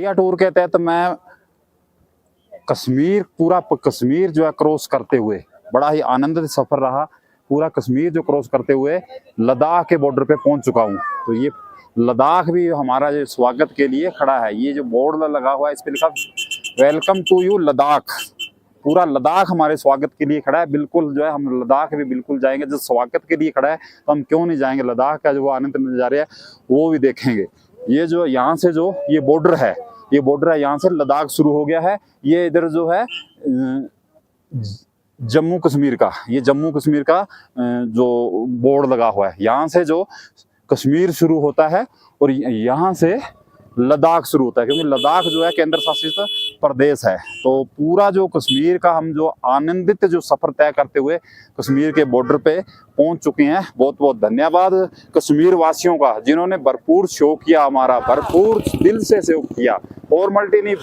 India tour के तहत मैं कश्मीर पूरा कश्मीर जो है क्रॉस करते हुए बड़ा ही आनंदित सफर रहा। पूरा कश्मीर जो क्रॉस करते हुए लद्दाख के बॉर्डर पे पहुंच चुका हूं। तो ये लद्दाख भी हमारा जो स्वागत के लिए खड़ा है। ये जो बोर्ड लगा हुआ है इस पे लिखा वेलकम टू यू लद्दाख। पूरा लद्दाख हमारे स्वागत के लिए खड़ा है। बिल्कुल जो है हम लद्दाख भी बिल्कुल जाएंगे। जो स्वागत के लिए खड़ा है तो हम क्यों नहीं जाएंगे। लद्दाख का जो आनंद नजारे है वो भी देखेंगे। ये जो यहाँ से जो ये बॉर्डर है, ये बॉर्डर है, यहाँ से लद्दाख शुरू हो गया है। ये इधर जो है जम्मू कश्मीर का, ये जम्मू कश्मीर का जो बोर्ड लगा हुआ है। यहाँ से जो कश्मीर शुरू होता है और यहाँ से लद्दाख शुरू होता है, क्योंकि लद्दाख जो है केंद्र शासित प्रदेश है। तो पूरा जो कश्मीर का हम जो आनंदित जो सफर तय करते हुए कश्मीर के बॉर्डर पे पहुंच चुके हैं। बहुत बहुत धन्यवाद कश्मीर वासियों का, जिन्होंने भरपूर शौक किया, हमारा भरपूर दिल से शौक किया। फॉर्मलिटी नहीं,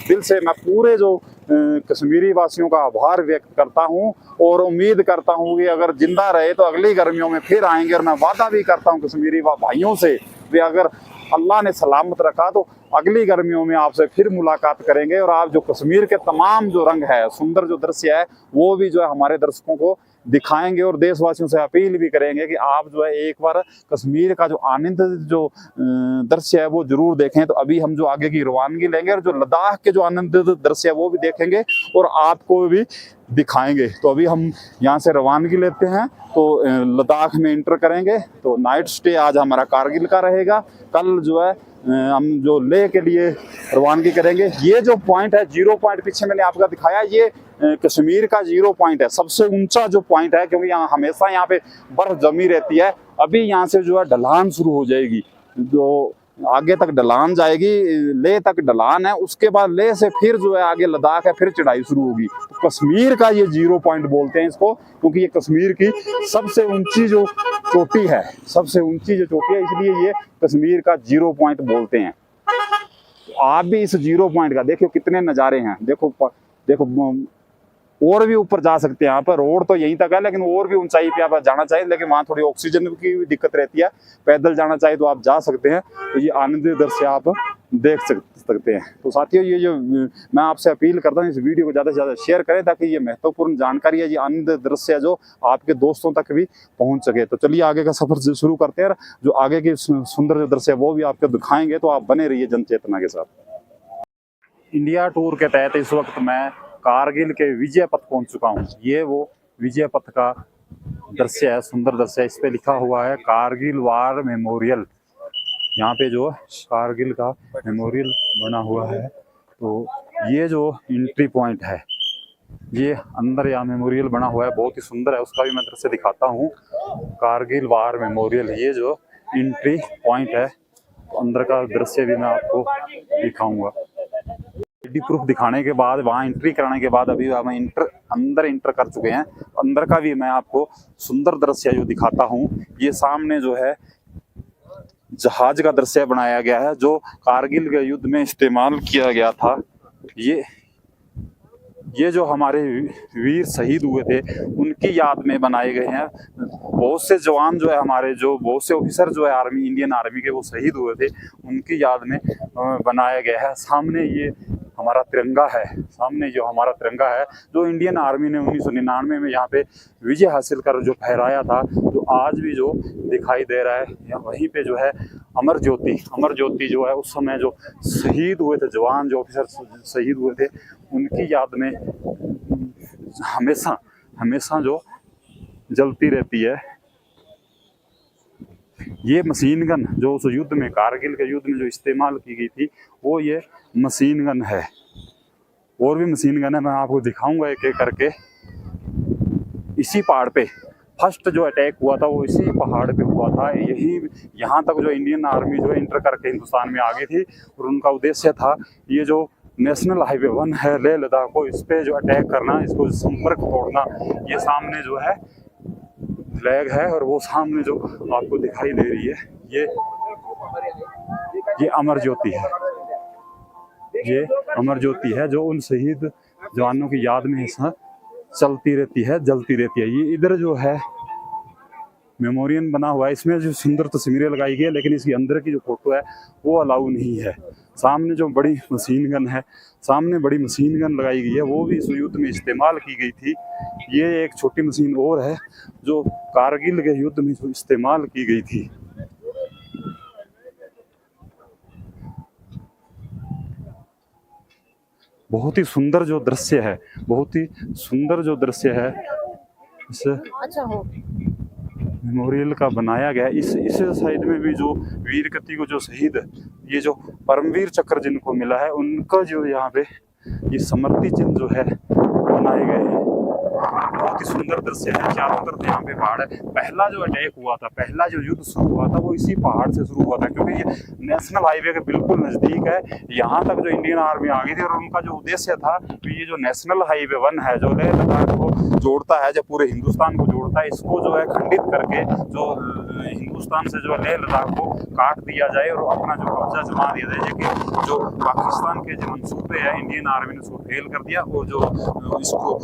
दिल से मैं पूरे जो कश्मीरी वासियों का आभार व्यक्त करता हूं और उम्मीद करता हूं कि अगर जिंदा रहे तो अगली गर्मियों में फिर आएंगे। और मैं वादा भी करता हूं कश्मीरी भाइयों से भी, अगर अल्लाह ने सलामत रखा तो अगली गर्मियों में आपसे फिर मुलाकात करेंगे। और आप जो कश्मीर के तमाम जो रंग है, सुंदर जो दृश्य है, वो भी जो है हमारे दर्शकों को दिखाएंगे। और देशवासियों से अपील भी करेंगे कि आप जो है एक बार कश्मीर का जो आनंद जो दृश्य है वो जरूर देखें। तो अभी हम जो आगे की रवानगी लेंगे और जो लद्दाख के जो आनंद दृश्य है वो भी देखेंगे और आपको भी दिखाएंगे। तो अभी हम यहाँ से रवानगी लेते हैं, तो लद्दाख में इंटर करेंगे। तो नाइट स्टे आज हमारा कारगिल का रहेगा। कल जो है हम जो लेह के लिए रवानगी करेंगे। ये जो पॉइंट है, 0 पॉइंट पीछे मैंने आपका दिखाया, ये कश्मीर का 0 पॉइंट है, सबसे ऊंचा जो पॉइंट है, क्योंकि यहाँ हमेशा यहाँ पे बर्फ जमी रहती है। अभी यहाँ से जो है ढलान शुरू हो जाएगी, जो आगे तक ढलान जाएगी, लेह तक ढलान है। उसके बाद लेह से फिर जो है आगे लद्दाख है, फिर चढ़ाई शुरू होगी। तो कश्मीर का ये 0 पॉइंट बोलते हैं इसको, क्योंकि ये कश्मीर की सबसे ऊंची जो चोटी है, सबसे ऊंची जो चोटी है, इसलिए ये कश्मीर का 0 पॉइंट बोलते हैं। तो आप भी इस 0 पॉइंट का देखो कितने नज़ारे हैं। देखो देखो और भी ऊपर जा सकते हैं। यहाँ पर रोड तो यहीं तक है, लेकिन और भी ऊंचाई पे आप जाना चाहिए, लेकिन वहाँ थोड़ी ऑक्सीजन की भी दिक्कत रहती है। पैदल जाना चाहिए तो आप जा सकते हैं। तो ये आनंद दृश्य आप देख सकते हैं। तो साथियों, ये जो मैं आपसे अपील करता हूँ, इस वीडियो को ज़्यादा से ज़्यादा शेयर करें, ताकि ये महत्वपूर्ण जानकारी है, ये आनंद दृश्य है, जो आपके दोस्तों तक भी पहुँच सके। तो चलिए आगे का सफर शुरू करते हैं। जो आगे की सुंदर जो दृश्य है वो भी आपको दिखाएंगे। तो आप बने रहिए जनचेतना के साथ। इंडिया टूर के तहत इस वक्त मैं कारगिल के विजय पथ पहुंच चुका हूं। ये वो विजय पथ का दृश्य है, सुंदर दृश्य है। इस पे लिखा हुआ है कारगिल वार मेमोरियल। यहाँ पे जो कारगिल का मेमोरियल बना हुआ है। तो ये जो एंट्री पॉइंट है, ये अंदर यहाँ मेमोरियल बना हुआ है, बहुत ही सुंदर है। उसका भी मैं दृश्य दिखाता हूँ। कारगिल वार मेमोरियल, ये जो एंट्री पॉइंट है, तो अंदर का दृश्य भी मैं आपको दिखाऊंगा। आईडी प्रूफ दिखाने के बाद, वहाँ एंट्री कराने के बाद, अभी हम अंदर इंटर कर चुके हैं। अंदर का भी मैं आपको सुंदर दृश्य जो दिखाता हूँ। ये सामने जो है जहाज का दृश्य बनाया गया है, जो कारगिल के युद्ध में इस्तेमाल किया गया था। ये जो हमारे वीर शहीद हुए थे उनकी याद में बनाए गए हैं। बहुत से जवान जो है हमारे, जो बहुत से ऑफिसर जो है आर्मी, इंडियन आर्मी के, वो शहीद हुए थे, उनकी याद में बनाया गया है। सामने ये हमारा तिरंगा है, सामने जो हमारा तिरंगा है, जो इंडियन आर्मी ने 1999 में यहाँ पे विजय हासिल कर जो फहराया था, जो आज भी जो दिखाई दे रहा है। वहीं पे जो है अमर ज्योति जो है, उस समय जो शहीद हुए थे जवान, जो ऑफिसर शहीद हुए थे, उनकी याद में हमेशा जो जलती रहती है। ये मशीन गन जो उस युद्ध में, कारगिल के युद्ध में जो इस्तेमाल की गई थी, वो ये मशीन गन है। और भी मशीन गन है, मैं आपको दिखाऊंगा एक एक करके। इसी पहाड़ पे फर्स्ट जो अटैक हुआ था वो इसी पहाड़ पे हुआ था। यहाँ तक जो इंडियन आर्मी जो इंटर करके हिंदुस्तान में आ गई थी, और उनका उद्देश्य था ये जो नेशनल हाईवे 1 है लेह लद्दाख को, इस पे जो अटैक करना, इसको संपर्क तोड़ना। ये सामने जो है फ्लैग है, और वो सामने जो आपको दिखाई दे रही है, ये अमर ज्योति है। ये अमर ज्योति है जो उन शहीद जवानों की याद में चलती रहती है, जलती रहती है। ये इधर जो है मेमोरियल बना हुआ है। इसमें जो सुंदर तस्वीरें लगाई गई है, लेकिन इसके अंदर की जो फोटो है वो अलाउ नहीं है। सामने जो बड़ी मशीन गन है, सामने बड़ी मशीन गन लगाई गई है, वो भी इस युद्ध में इस्तेमाल की गई थी। ये एक छोटी मशीन और है जो कारगिल के युद्ध में इस्तेमाल की गई थी। बहुत ही सुंदर जो दृश्य है, बहुत ही सुंदर जो दृश्य है इस अच्छा हो मेमोरियल का बनाया गया। इस साइड में भी जो वीर गति को जो शहीद, ये जो परमवीर चक्र जिनको मिला है, उनका जो यहाँ पे ये स्मृति चिन्ह जो है बनाए गए हैं। बहुत ही सुंदर दृश्य है। चारों तरफ यहाँ पे पहाड़ है। पहला जो अटैक हुआ था, पहला जो युद्ध शुरू हुआ था, वो इसी पहाड़ से शुरू हुआ था, क्योंकि ये नेशनल हाईवे के बिल्कुल नजदीक है। यहाँ तक जो इंडियन आर्मी आ गई थी, और उनका जो उद्देश्य था कि ये जो नेशनल हाईवे 1 है, जो लेह लद्दाख को जोड़ता है, जो पूरे हिंदुस्तान को जोड़ता है, इसको जो है खंडित करके जो हिंदुस्तान से जो है लेह लद्दाख को काट दिया जाए और अपना जो कब्जा जमा दिया जाए। कि जो पाकिस्तान के जो मंसूबे हैं, इंडियन आर्मी ने उसको फेल कर दिया और जो इसको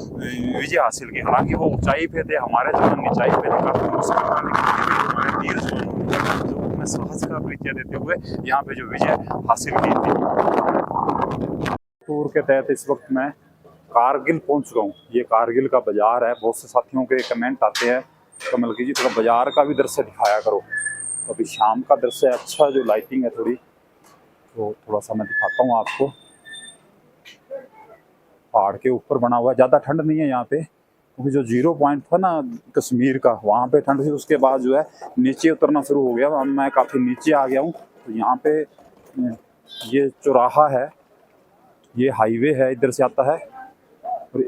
विजय हासिल की। हालांकि वो ऊंचाई पे थे, हमारे जवान निचाई पे थे, काफी मुश्किल था, लेकिन हमारे तीर जवानों जो हमें साहस का परिचय देते हुए यहाँ पे जो विजय हासिल की थी। टूर के तहत इस वक्त मैं कारगिल पहुंच चुका हूँ। ये कारगिल का बाजार है। बहुत से साथियों के कमेंट आते हैं कमल की जी थोड़ा बाजार का भी दृश्य दिखाया करो। तो अभी शाम का दृश्य अच्छा, जो लाइटिंग है थोड़ी, तो थोड़ा सा मैं दिखाता हूँ आपको। पहाड़ के ऊपर बना हुआ है, ज़्यादा ठंड नहीं है यहाँ पे, क्योंकि जो 0 पॉइंट था ना कश्मीर का, वहाँ पे ठंड थी। उसके बाद जो है नीचे उतरना शुरू हो गया। अब मैं काफ़ी नीचे आ गया हूँ। तो यहाँ पे ये चौराहा है, ये हाईवे है, इधर से आता है, और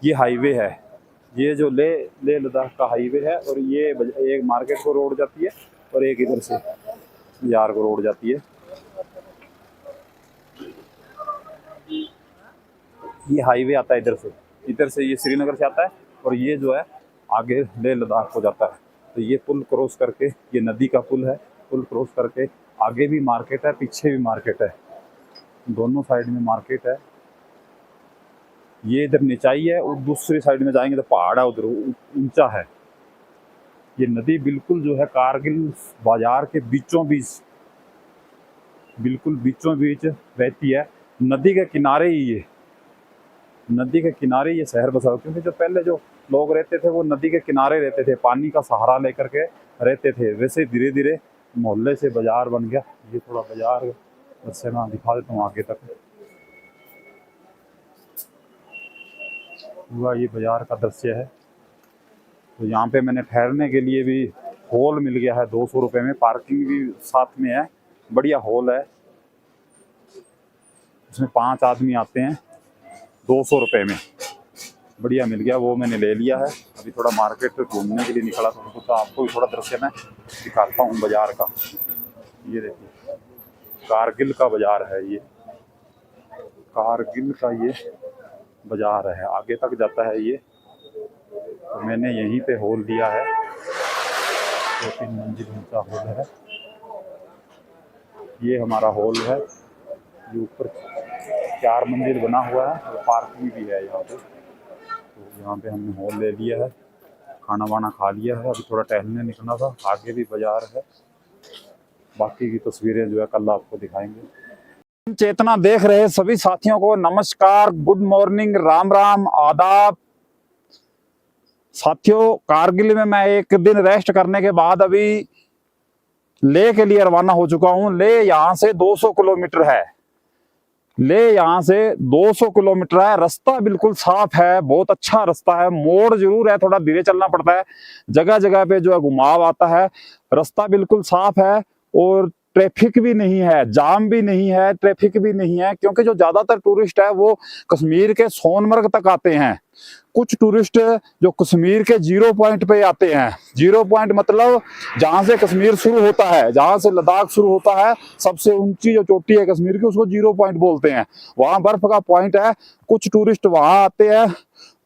ये हाईवे है, ये जो ले लद्दाख का हाईवे है। और ये एक मार्केट को रोड जाती है और एक इधर से बाजार को रोड जाती है। ये हाईवे आता है इधर से ये श्रीनगर से आता है, और ये जो है आगे लेह लद्दाख को जाता है। तो ये पुल क्रॉस करके, ये नदी का पुल है, पुल क्रॉस करके आगे भी मार्केट है, पीछे भी मार्केट है, दोनों साइड में मार्केट है। ये इधर निचाई है और दूसरी साइड में जाएंगे तो पहाड़ है, उधर ऊंचा है। ये नदी बिल्कुल जो है कारगिल बाजार के बीचों बीच, बिल्कुल बीचों बीच बहती है। नदी के किनारे ही ये शहर बसा हुआ, क्योंकि जो पहले जो लोग रहते थे वो नदी के किनारे रहते थे, पानी का सहारा लेकर के रहते थे। वैसे धीरे धीरे मोहल्ले से बाजार बन गया। ये थोड़ा बाजार वैसे मैं दिखा देता हूँ आगे तक। हुआ ये बाजार का दृश्य है। तो यहाँ पे मैंने ठहरने के लिए भी हॉल मिल गया है 200 रुपये में, पार्किंग भी साथ में है, बढ़िया हॉल है। इसमें 5 आदमी आते हैं, 200 रुपये में बढ़िया मिल गया, वो मैंने ले लिया है। अभी थोड़ा मार्केट पे घूमने के लिए निकला था, तो आपको भी थोड़ा दृश्य मैं दिखाता हूँ बाजार का। ये देखिए कारगिल का बाजार है, ये कारगिल का ये बाजार है, आगे तक जाता है ये। तो मैंने यहीं पे हॉल लिया है, 2-3 मंजिल ऊंचा हॉल है। ये हमारा हॉल है, ये ऊपर 4 मंजिल बना हुआ है और पार्किंग भी है यहाँ पे। तो यहाँ पे हमने हॉल ले लिया है, खाना वाना खा लिया है। अभी थोड़ा टहलने निकलना था, आगे भी बाजार है। बाकी की तस्वीरें जो है कल आपको दिखाएंगे। चेतना देख रहे सभी साथियों को नमस्कार, गुड मॉर्निंग, राम राम, आदाब। साथियों कारगिल में मैं एक दिन रेस्ट करने के बाद अभी लेह के लिए रवाना हो चुका हूं। लेह यहाँ से 200 किलोमीटर है, ले यहाँ से 200 किलोमीटर है। रास्ता बिल्कुल साफ है, बहुत अच्छा रास्ता है। मोड़ जरूर है, थोड़ा धीरे चलना पड़ता है, जगह जगह पे जो है घुमाव आता है। रास्ता बिल्कुल साफ है और ट्रैफिक भी नहीं है, जाम भी नहीं है, ट्रैफिक भी नहीं है, क्योंकि जो ज्यादातर टूरिस्ट है वो कश्मीर के सोनमर्ग तक आते हैं। कुछ टूरिस्ट जो कश्मीर के 0 पॉइंट पे आते हैं, 0 पॉइंट मतलब जहां से कश्मीर शुरू होता है, जहां से लद्दाख शुरू होता है, सबसे ऊंची जो चोटी है कश्मीर की, उसको 0 पॉइंट बोलते हैं। वहां बर्फ का पॉइंट है। कुछ टूरिस्ट वहां आते हैं,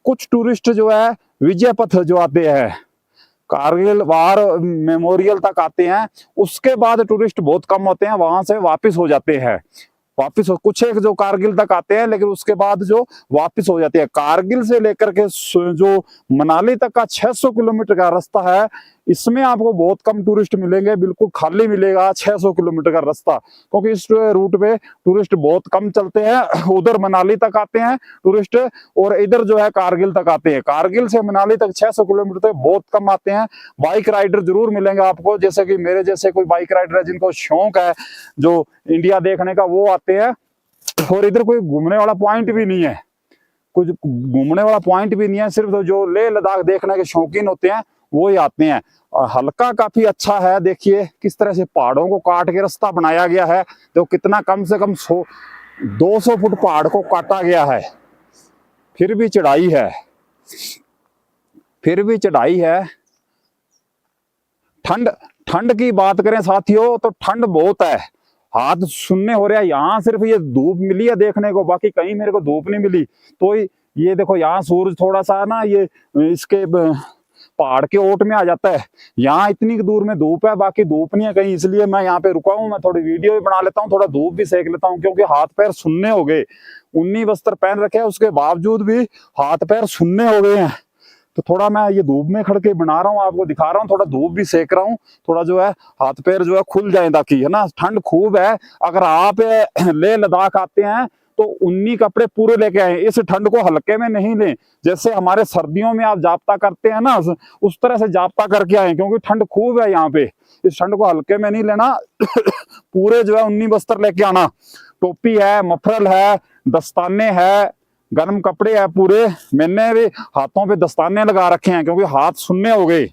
कुछ टूरिस्ट जो है विजय पथ जो आते हैं, कारगिल वार मेमोरियल तक आते हैं। उसके बाद टूरिस्ट बहुत कम होते हैं, वहां से वापिस हो जाते हैं। वापिस कुछ एक जो कारगिल तक आते हैं, लेकिन उसके बाद जो वापिस हो जाते हैं। कारगिल से लेकर के जो मनाली तक का 600 किलोमीटर का रास्ता है, इसमें आपको बहुत कम टूरिस्ट मिलेंगे, बिल्कुल खाली मिलेगा 600 किलोमीटर का रास्ता, क्योंकि इस रूट पे टूरिस्ट बहुत कम चलते हैं। उधर मनाली तक आते हैं टूरिस्ट, और इधर जो है कारगिल तक आते हैं। कारगिल से मनाली तक 600 किलोमीटर तक बहुत कम आते हैं। बाइक राइडर जरूर मिलेंगे आपको, जैसे कि मेरे जैसे कोई बाइक राइडर है जिनको शौक है जो इंडिया देखने का, वो आते हैं। और इधर कोई घूमने वाला पॉइंट भी नहीं है, कुछ घूमने वाला पॉइंट भी नहीं है, सिर्फ जो लेह लद्दाख देखने के शौकीन होते हैं वो ही आते हैं। और हल्का काफी अच्छा है, देखिए किस तरह से पहाड़ों को काट के रास्ता बनाया गया है। तो कितना कम से कम 200 फुट पहाड़ को काटा गया है, फिर भी चढ़ाई है, फिर भी चढ़ाई है। ठंड ठंड की बात करें साथियों तो ठंड बहुत है, हाथ सुनने हो रहा है। यहाँ सिर्फ ये धूप मिली है देखने को, बाकी कहीं मेरे को धूप नहीं मिली। तो ये देखो यहाँ सूरज थोड़ा सा ना ये इसके पहाड़ के ओट में आ जाता है। यहाँ इतनी दूर में धूप है, बाकी धूप नहीं है कहीं, इसलिए मैं यहाँ पे रुका हूँ। मैं थोड़ी वीडियो भी बना लेता हूँ, थोड़ा धूप भी सेक लेता हूँ, क्योंकि हाथ पैर सुन्ने हो गए। 19 वस्त्र पहन रखे हैं, उसके बावजूद भी हाथ पैर सुन्ने हो गए हैं। तो थोड़ा मैं ये धूप में खड़ के बना रहा हूँ, आपको दिखा रहा हूँ, थोड़ा धूप भी सेक रहा हूँ, थोड़ा जो है हाथ पैर जो है खुल जाए, ताकि है ना। ठंड खूब है। अगर आप लेह लद्दाख आते हैं तो 19 कपड़े पूरे लेके आए, इस ठंड को हल्के में नहीं लें। जैसे हमारे सर्दियों में आप जाप्ता करते हैं ना, उस तरह से जाप्ता करके आए, क्योंकि ठंड खूब है यहाँ पे। इस ठंड को हल्के में नहीं लेना। पूरे जो है 19 बस्तर लेके आना। टोपी है, मफरल है, दस्ताने है, गर्म कपड़े है पूरे। मैंने भी हाथों पे दस्ताने लगा रखे हैं, क्योंकि हाथ सुन्ने हो गए।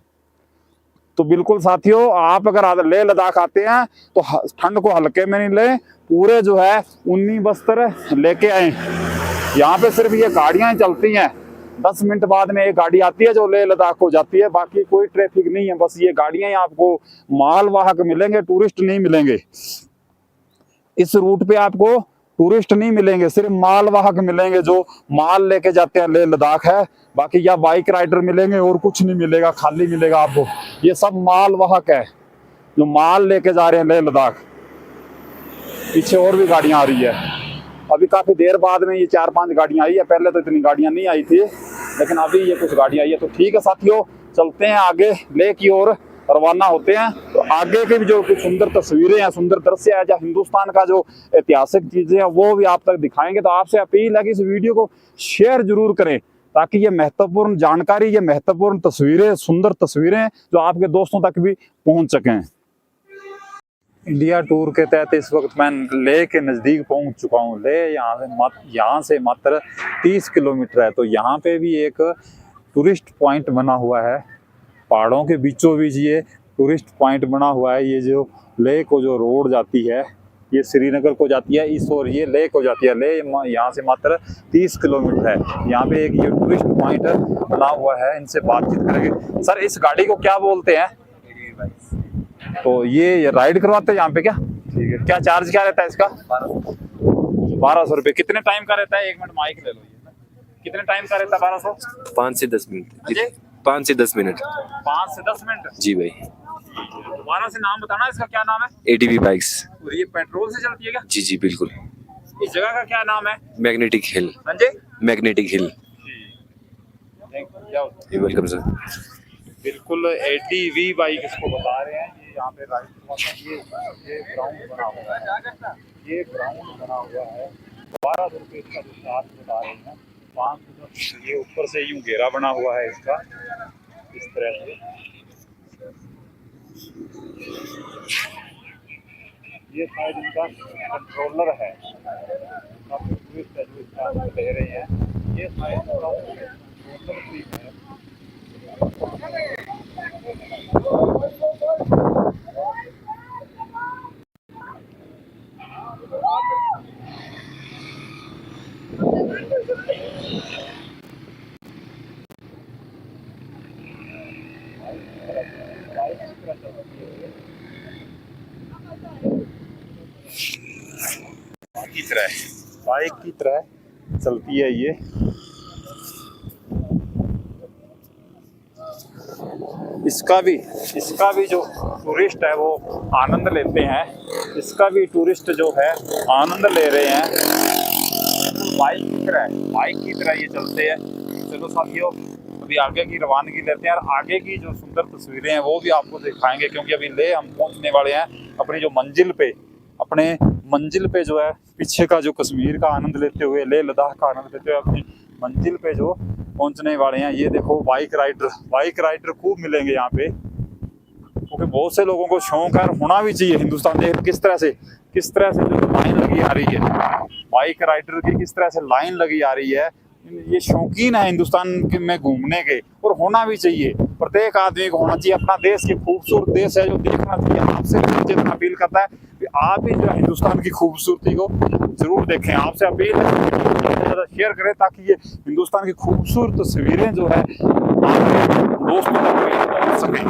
तो बिल्कुल साथियों, आप अगर लेह लद्दाख आते हैं तो ठंड को हल्के में नहीं लें, पूरे जो है 19 बस्तर लेके आए। यहाँ पे सिर्फ ये गाड़ियां ही चलती हैं, 10 मिनट बाद में एक गाड़ी आती है जो लेह लद्दाख को जाती है, बाकी कोई ट्रैफिक नहीं है। बस ये गाड़ियां ही आपको मालवाहक मिलेंगे, टूरिस्ट नहीं मिलेंगे। इस रूट पे आपको टूरिस्ट नहीं मिलेंगे, सिर्फ मालवाहक मिलेंगे जो माल लेके जाते हैं। लेह लद्दाख है, बाकी या बाइक राइडर मिलेंगे, और कुछ नहीं मिलेगा, खाली मिलेगा आपको। ये सब मालवाहक है जो माल लेके जा रहे हैं लेह लद्दाख। पीछे और भी गाड़ियां आ रही है, अभी काफी देर बाद में ये 4-5 गाड़ियां आई है। पहले तो इतनी गाड़ियां नहीं आई थी, लेकिन अभी ये कुछ गाड़ियां आई है। तो ठीक है साथियों, चलते हैं आगे, लेह की ओर रवाना होते हैं। तो आगे की भी जो कुछ सुंदर तस्वीरें हैं, सुंदर दृश्य है, जो हिंदुस्तान का जो ऐतिहासिक चीजें हैं, वो भी आप तक दिखाएंगे। तो आपसे अपील है कि इस वीडियो को शेयर जरूर करें, ताकि ये महत्वपूर्ण जानकारी, ये महत्वपूर्ण तस्वीरें, सुंदर तस्वीरें जो आपके दोस्तों तक भी पहुंच सकें। इंडिया टूर के तहत इस वक्त मैं लेह के नज़दीक पहुंच चुका हूं। लेह यहाँ से मात्र 30 किलोमीटर है। तो यहाँ पे भी एक टूरिस्ट पॉइंट बना हुआ है, पहाड़ों के बीचों बीच ये टूरिस्ट पॉइंट बना हुआ है। ये जो लेह को जो रोड जाती है, ये श्रीनगर को जाती है इस, और ये लेह को जाती है। लेह यहाँ से मात्र 30 किलोमीटर है। यहाँ पे एक ये टूरिस्ट पॉइंट बना हुआ है, इनसे बातचीत करेंगे। सर, इस गाड़ी को क्या बोलते हैं? तो ये राइड करवाते हैं यहाँ पे क्या? ठीक है। क्या चार्ज क्या रहता है इसका? 1200 रुपये। कितने टाइम का रहता है? 1 मिनट माइक ले लो। ये कितने टाइम का रहता है? 1200? 5 से 10 मिनट। 5 से 10 मिनट। 5 से 10 मिनट जी भाई। दोबारा से नाम बताना, इसका क्या नाम है? ATV bikes. और ये पेट्रोल से चलती है क्या? जी बिल्कुल। इस जगह का क्या नाम है? Magnetic hill. हाँ जी, मैग्नेटिक हिल। Welcome sir. बिल्कुल ATV बाइक इसको बता रहे हैं। ये यहाँ पे राइड ये ग्राउंड बना हुआ है, ये ग्राउंड बना हुआ है। 1200 रुपये इसका जो चार्ज बता रहे हैं। 500 ये ऊपर से यूं घेरा बना हुआ है इसका, इस तरह से। ये शायद इनका कंट्रोलर है, काफी टूरिस्ट है जो इसका ले रहे हैं। ये शायद कंट्रोलर भी है। बाइक की तरह चलती है ये। इसका भी जो टूरिस्ट है वो आनंद लेते हैं। इसका भी टूरिस्ट जो है आनंद ले रहे हैं। बाइक की तरह ये चलते हैं। चलो साथियों, अभी आगे की रवानगी लेते हैं और आगे की जो सुंदर तस्वीरें हैं वो भी आपको दिखाएंगे, क्योंकि अभी ले हम पहुंचने वाले हैं अपनी जो मंजिल पे। अपने मंजिल पे जो है पीछे का जो कश्मीर का आनंद लेते हुए, लेह लद्दाख का आनंद लेते हुए अपनी मंजिल पे जो पहुंचने वाले हैं। ये देखो बाइक राइडर खूब मिलेंगे यहाँ पे, क्योंकि बहुत से लोगों को शौक है और होना भी चाहिए। हिंदुस्तान देख किस तरह से जो लाइन लगी आ रही है, बाइक राइडर की किस तरह से लाइन लगी आ रही है। ये शौकीन है हिंदुस्तान में घूमने के, और होना भी चाहिए। प्रत्येक आदमी को होना चाहिए। अपना देश की खूबसूरत देश है जो देखना चाहिए। आपसे जितना अपील करता है कि आप भी जो है हिंदुस्तान की खूबसूरती को जरूर देखें। आपसे अपील है ज़्यादा शेयर करें, ताकि ये हिंदुस्तान की खूबसूरत तस्वीरें जो है आपके दोस्तों तक पहुंच सकें।